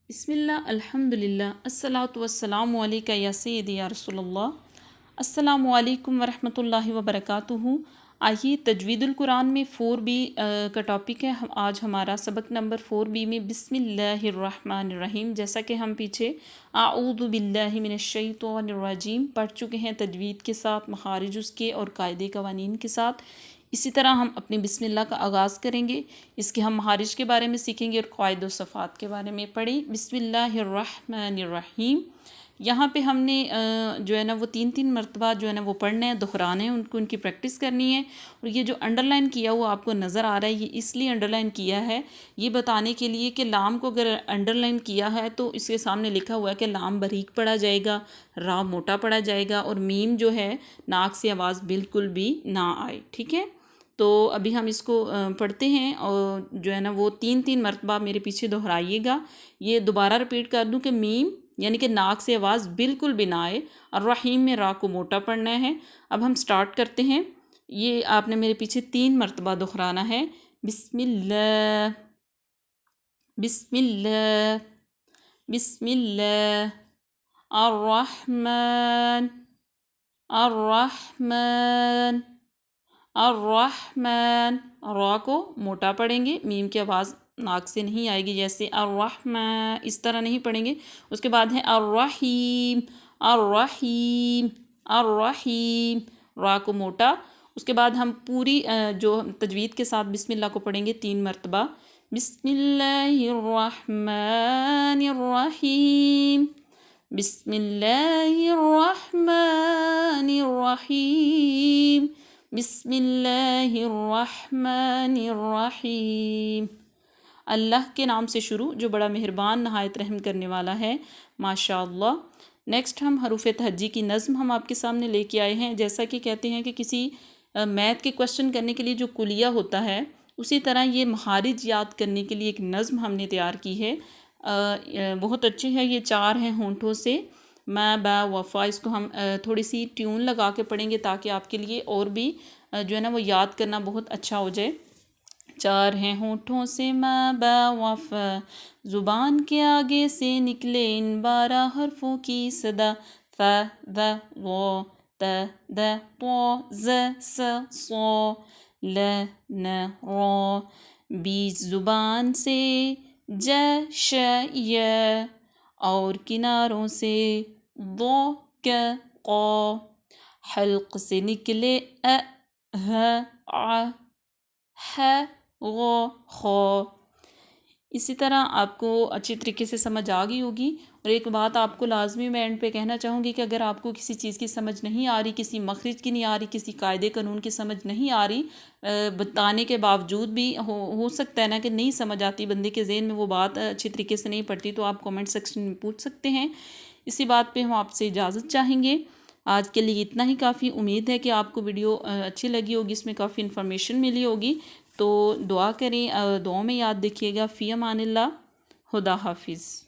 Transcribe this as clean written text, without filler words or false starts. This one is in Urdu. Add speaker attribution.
Speaker 1: بسم اللہ الحمد للہ الصلاۃ والسلام علیکہ یا سیدی یا رسول اللہ۔ السلام علیکم ورحمۃ اللہ وبرکاتہ۔ آئیے تجوید القرآن میں 4B کا ٹاپک ہے۔ آج ہمارا سبق نمبر 4B میں بسم اللہ الرحمن الرحیم، جیسا کہ ہم پیچھے اعوذ باللہ من الشیطان الرجیم پڑھ چکے ہیں تجوید کے ساتھ، مخارج اس کے اور قاعدے قوانین کے ساتھ، اسی طرح ہم اپنے بسم اللہ کا آغاز کریں گے۔ اس کے ہم مخارج کے بارے میں سیکھیں گے اور قواعد و صفات کے بارے میں پڑھیں۔ بسم اللہ الرحمن الرحیم، یہاں پہ ہم نے جو ہے نا وہ تین مرتبہ جو ہے نا وہ پڑھنا ہے، دہرانا ہے، ان کی پریکٹس کرنی ہے۔ اور یہ جو انڈر لائن کیا ہوا آپ کو نظر آ رہا ہے، یہ اس لیے انڈر لائن کیا ہے، یہ بتانے کے لیے کہ لام کو اگر انڈر لائن کیا ہے تو اس کے سامنے لکھا ہوا ہے کہ لام باریک پڑھا جائے گا، را موٹا پڑھا جائے گا، اور میم جو ہے ناک سے آواز بالکل بھی نہ آئے، ٹھیک ہے۔ تو ابھی ہم اس کو پڑھتے ہیں، اور جو ہے نا وہ تین مرتبہ میرے پیچھے دہرائیے گا۔ یہ دوبارہ رپیٹ کر دوں کہ میم یعنی کہ ناک سے آواز بالکل بھی نہ آئے، اور رحیم میں را کو موٹا پڑھنا ہے۔ اب ہم سٹارٹ کرتے ہیں۔ یہ آپ نے میرے پیچھے 3 مرتبہ دہرانا ہے۔ بسم اللہ، بسم اللہ، بسم اللہ، الرحمن، الرحمن، الرحمن، را کو موٹا پڑھیں گے، میم کی آواز ناک سے نہیں آئے گی، جیسے الرحمن اس طرح نہیں پڑھیں گے۔ اس کے بعد ہے الرحیم، الرحیم، الرحیم، را کو موٹا۔ اس کے بعد ہم پوری جو تجوید کے ساتھ بسم اللہ کو پڑھیں گے 3 مرتبہ۔ بسم اللہ الرحمن الرحیم، بسم اللہ الرحمن الرحیم، بسم اللہ الرحمن الرحیم۔ اللہ کے نام سے شروع جو بڑا مہربان نہایت رحم کرنے والا ہے، ماشاء اللہ۔ نیکسٹ ہم حروف تہجی کی نظم ہم آپ کے سامنے لے کے آئے ہیں۔ جیسا کہ کہتے ہیں کہ کسی میتھ کے کوشچن کرنے کے لیے جو کلیہ ہوتا ہے، اسی طرح یہ مخارج یاد کرنے کے لیے ایک نظم ہم نے تیار کی ہے، بہت اچھی ہے۔ یہ 4 ہیں ہونٹوں سے، ما با وفا، اس کو ہم تھوڑی سی ٹیون لگا کے پڑھیں گے تاکہ آپ کے لیے اور بھی جو ہے نا وہ یاد کرنا بہت اچھا ہو جائے۔ 4 ہیں ہونٹوں سے ما با وفا، زبان کے آگے سے نکلے ان 12 حرفوں کی صدا، ف ذ و ت د ط ز س ص ل ن ر، بیچ زبان سے ج ش ی، اور کناروں سے ض ک ق، حلق سے نکلے ا ہ ع ح غ خ۔ اسی طرح آپ کو اچھی طریقے سے سمجھ آ گئی ہوگی۔ اور ایک بات آپ کو لازمی میں اینڈ پہ کہنا چاہوں گی کہ اگر آپ کو کسی چیز کی سمجھ نہیں آ رہی، کسی مخرج کی نہیں آ رہی، کسی قاعدے قانون کی سمجھ نہیں آ رہی، بتانے کے باوجود بھی ہو سکتا ہے نا کہ نہیں سمجھ آتی، بندے کے ذہن میں وہ بات اچھی طریقے سے نہیں پڑتی، تو آپ کومنٹ سیکشن میں پوچھ سکتے ہیں۔ اسی بات پہ ہم آپ سے اجازت چاہیں گے۔ آج کے لیے اتنا ہی کافی۔ امید ہے کہ آپ کو ویڈیو اچھی لگی ہوگی، اس میں کافی انفارمیشن ملی ہوگی۔ تو دعا کریں، دعاؤں میں یاد رکھیے گا۔ فی امان اللہ، خدا حافظ۔